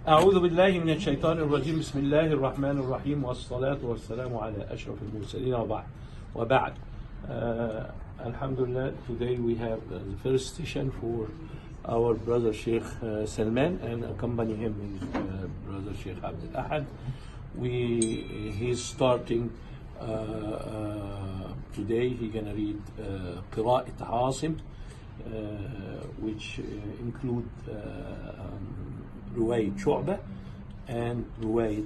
أعوذ بالله من الشيطان الرجيم بسم الله الرحمن الرحيم والصلاة والسلام على أشرف المرسلين وبعد. Alhamdulillah, today we have the first session for our brother Sheikh Salman, and accompany him is brother Sheikh Abdul Ahad. He's starting today. He's gonna read قراءة عاصم, which include رواية شعبة and رواية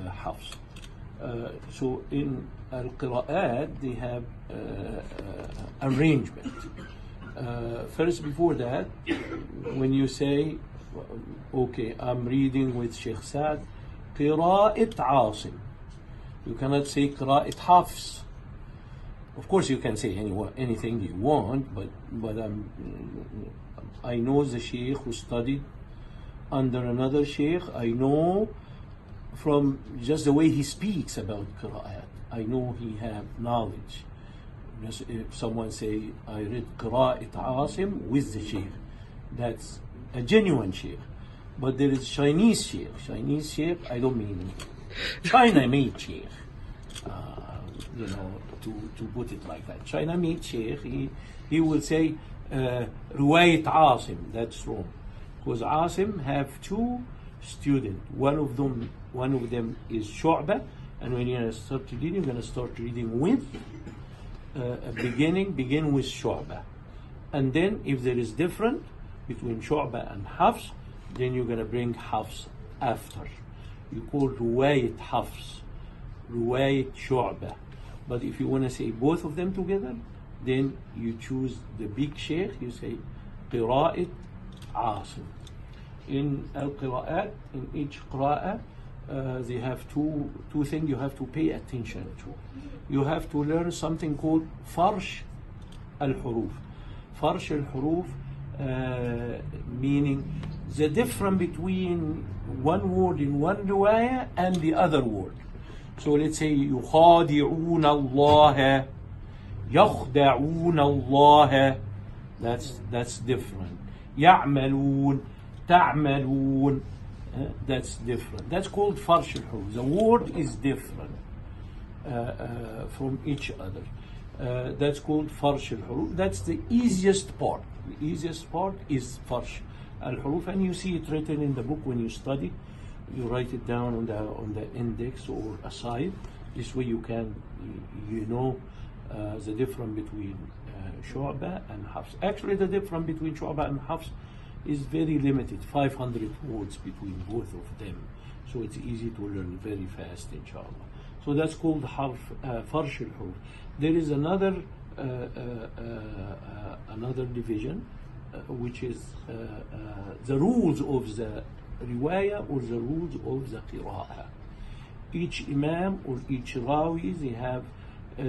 حفص. So in القراءات they have arrangement. First, before that, when you say, okay, I'm reading with Sheikh Saad قراءة عاصم, you cannot say قراءة حفص. Of course you can say anything you want, but I know the Sheikh who studied under another Sheikh. I know from just the way he speaks about Qiraat, I know he have knowledge. Just if someone say, I read Qiraat Asim with the Sheikh, that's a genuine Sheikh. But there is Chinese Sheikh. Chinese Sheikh, I don't mean China-made Sheikh. To put it like that. China-made Sheikh, he will say, رواية عاصم. That's wrong. Because Asim have two students. One of them is Shoàbah, and when you're going to start reading, you're going to start reading with begin with Shoàbah. And then if there is difference between Shoàbah and Hafs, then you're going to bring Hafs after. You call رواية Hafs, رواية Shoàbah. But if you want to say both of them together, then you choose the big sheikh, you say قراءة عاصم. In al-qira'at, in each qira'ah, they have two things you have to pay attention to. You have to learn something called farsh al-huruf. Farsh al-huruf meaning the difference between one word in one riwayah and the other word. So let's say يخادعون الله, يخدعون الله, that's different. يعملون, تعملون, that's different. That's called farsh al-huruf. The word is different from each other. That's called farsh al-huruf. That's the easiest part. The easiest part is farsh al-huruf, and you see it written in the book when you study. You write it down on the index or aside. This way you can know the difference between Shoàbah and Hafs. Actually, the difference between Shoàbah and Hafs is very limited, 500 words between both of them. So it's easy to learn very fast, inshallah. So that's called farsh al-huruf. There is another division, which is the rules of the riwayah or the rules of the qira'ah. Each imam or each rawi, they have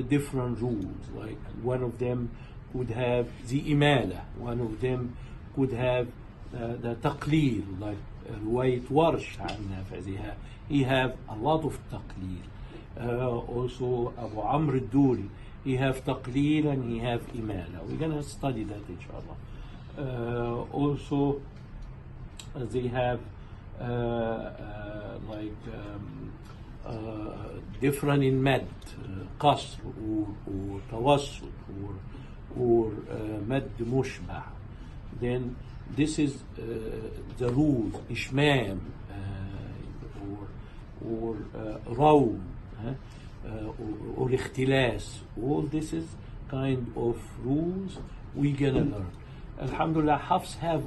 different rules. Like one of them could have the imala, one of them could have the taqleer, like رواية ورش عن نافع. He have a lot of taqleer. Also Abu Amr al-Duri, he have taqleer and he have imala. We're gonna study that inshallah. Also they have different in mad, qasr or tawassut or mad mushbah. Then this is the rules, ishmam or rawm or ikhtilas. All this is kind of rules we gonna learn. Alhamdulillah, Hafs have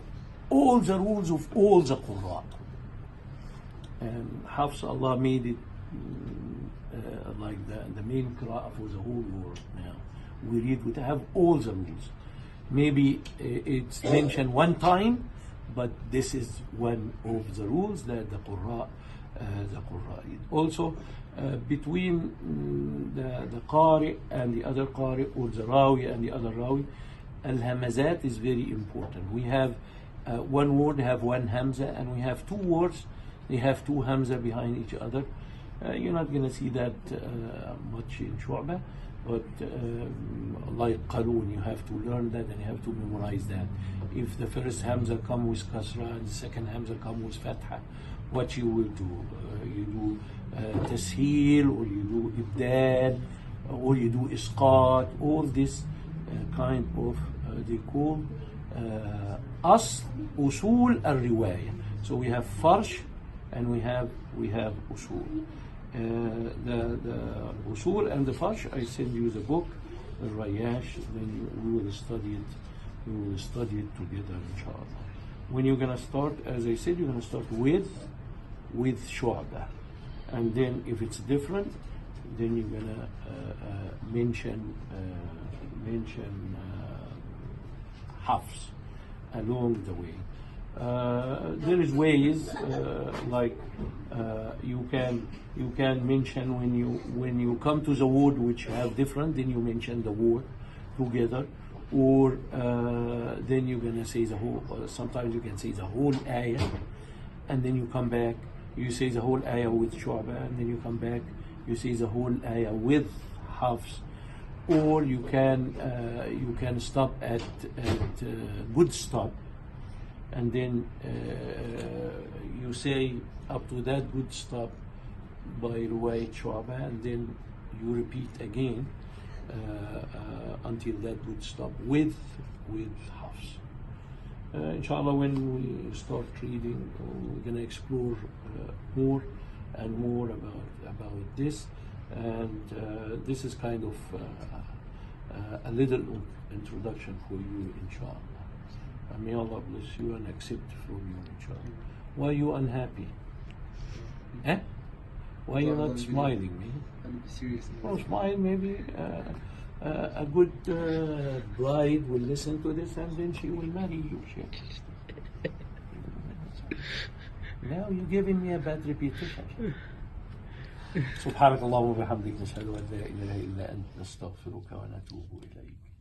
all the rules of all the Qur'an. And Hafs, Allah made it like the main Qira'ah for the whole world now. We have all the rules. Maybe it's mentioned one time, but this is one of the rules that the Qur'an read. Also, between the Qari and the other Qari, or the Rawi and the other Rawi, al-hamazat is very important. We have one word have one hamza, and we have two words, they have two hamza behind each other. You're not going to see that much in Shoàbah, but like Qarun, you have to learn that and you have to memorize that. If the first Hamza come with Kasra and the second Hamza come with Fatha, what you will do? You do Tasheel, or you do Ibdal, or you do Isqat, all this kind of, they call Asl, Usul al-Riwayah. So we have Farsh and we have Usul. The Usul and the Farsh, I send you the book, the Rayash, then we will study it. We will study it together, inshallah. When you're gonna start, as I said, you're gonna start with Shoàbah, and then if it's different, then you're gonna mention Hafs along the way. There is ways like you can mention when you come to the word which have different, then you mention the word together, or then you're gonna say the whole. Sometimes you can say the whole ayah, and then you come back. You say the whole ayah with Shoàbah, and then you come back. You say the whole ayah with Hafs, or you can stop at good stop, and then you say up to that good stop by Rواية Shoàbah, and then you repeat again until that good stop with Hafs. Inshallah, when we start reading, we're going to explore more and more about this, and this is kind of a little introduction for you, inshallah. And may Allah bless you and accept from you, inshallah. Why are you unhappy? Eh? Why are you not smiling? I'm serious. Well, smile, maybe. A good bride will listen to this and then she will marry you. Now you're giving me a bad reputation. سبحانك اللهم وبحمدك نشهد أن لا إله إلا أنت نستغفرك ونتوب إليك.